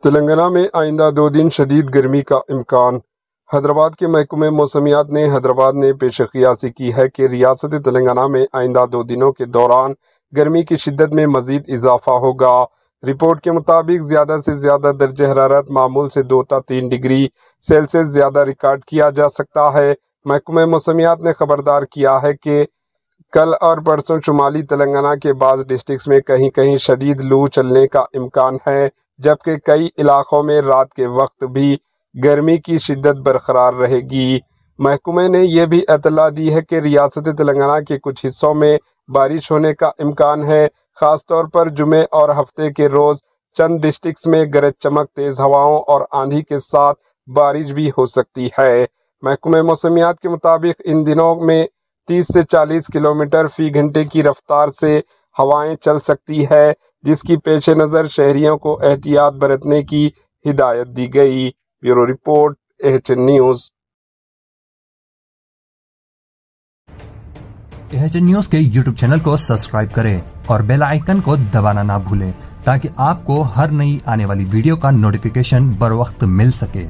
تلنگانہ میں آئندہ 2 دن شدید گرمی کا امکان۔ حیدرآباد کے محکمہ موسمیات نے حیدرآباد نے پیش قیاسی کی ہے کہ ریاست تلنگانہ میں آئندہ 2 دنوں کے دوران گرمی کی شدت میں مزید اضافہ ہوگا۔ رپورٹ کے مطابق زیادہ سے زیادہ درجہ حرارت معمول سے 2 تا 3 ڈگری سیلسیس زیادہ ریکارڈ کیا جا سکتا ہے۔ محکمہ موسمیات نے خبردار کیا ہے کہ کل اور پرسوں شمالی تلنگانہ کے بعض ڈسٹرکٹس میں کہیں کہیں شدید لو چلنے کا امکان ہے، جبکہ کئی علاقوں میں رات کے وقت بھی گرمی کی شدت برقرار رہے گی۔ محکمہ نے یہ بھی اطلاع دی ہے کہ ریاست تلنگانہ کے کچھ حصوں میں بارش ہونے کا امکان ہے، خاص طور پر جمعے اور ہفتے کے روز چند ڈسٹرکٹس میں گرج چمک، تیز ہواؤں اور آندھی کے ساتھ بارش بھی ہو سکتی ہے۔ محکمہ موسمیات کے مطابق ان دنوں میں 30 سے 40 کلومیٹر فی گھنٹے کی رفتار سے ہوائیں چل سکتی ہے، جس کی پیش نظر شہریوں کو احتیاط برتنے کی ہدایت دی گئی۔ Bureau report AHN news. AHN news کے YouTube چینل کو سبسکرائب کریں اور بیل آئیکن کو دبانا نہ بھولیں تاکہ آپ کو ہر نئی آنے والی ویڈیو کا نوٹیفیکیشن بر وقت مل سکے۔